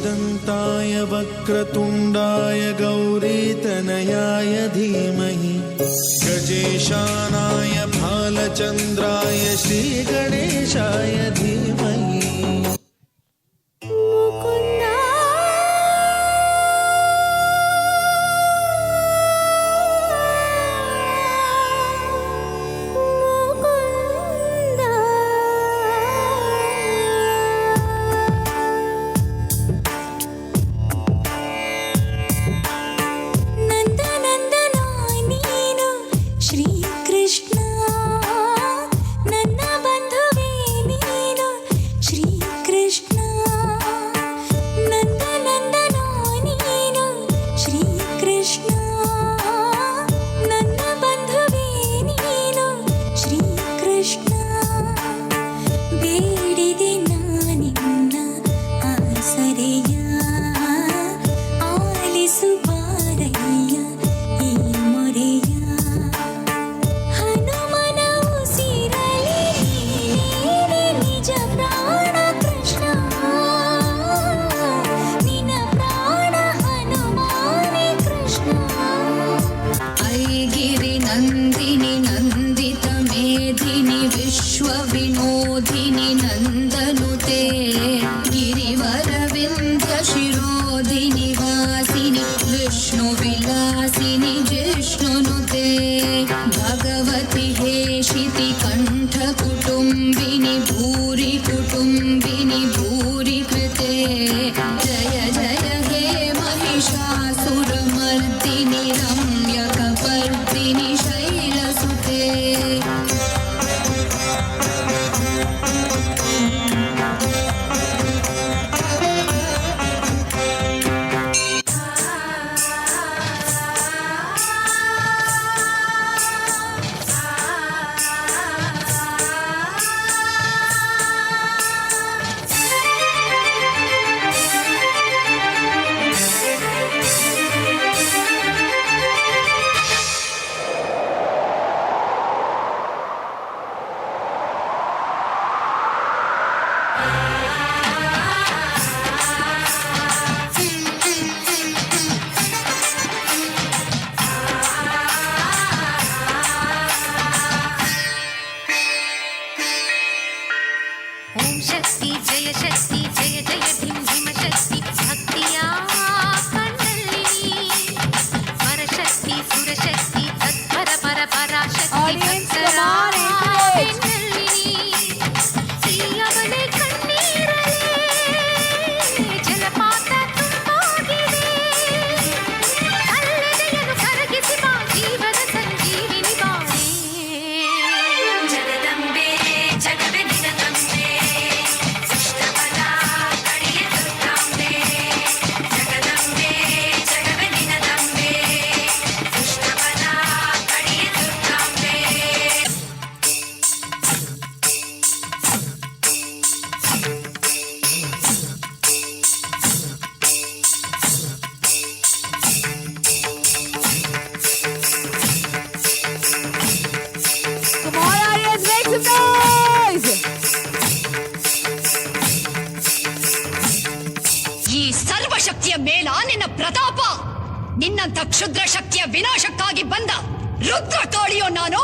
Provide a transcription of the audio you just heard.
एकदन्ताय वक्रतुण्डाय गौरीतनयाय धीमहि गजेशानाय भालचन्द्राय श्रीगणेशाय धीमहि। विश्वविनोदिनि नन्दनुते गिरिवरविन्द्यशिरोदिनि वासिनि विष्णुविलासिनि जिष्णुनुते भगवति हेशिति कण्ठकुटुम्बिनि भूरि कुटुम्बिनि भूरि कृते जय जय हे महिषासुरमर्दिनि रम्यकपर्दिनि शैलसुते। शक्ति जय शक्ति जय जय धिम धिम शक्ति भक्तिया कण्डलिनी परशक्ति सुरशक्ति तत्पर पर पराशक्ति भक्तरा कण्डलिनी श्रीಯವಳೆ ಕಣ್ಣೀರಲೇ ಜಲಪಾತ ತುಂಬೋಗಿದೆ ಅಲ್ಲೆದೆಯನ್ನು ಕರಗಿಸಿ ಬಾ ಜೀವದ ಸಂಜೀವಿನಿ ಬಾಳೆ ಜಗದಂಬೆ ಜಗವೇ ನಿನದಂಬೆ ಸರ್ವಶಕ್ತಿಯ ಮೇಲ ನಿನ್ನ ಪ್ರತಾಪ ನಿನ್ನಂತ ಕ್ಷುದ್ರ ಶಕ್ತಿಯ ವಿನಾಶಕ್ಕಾಗಿ ಬಂದ ರುದ್ರ ಕಾಳಿಯೋ ನಾನು.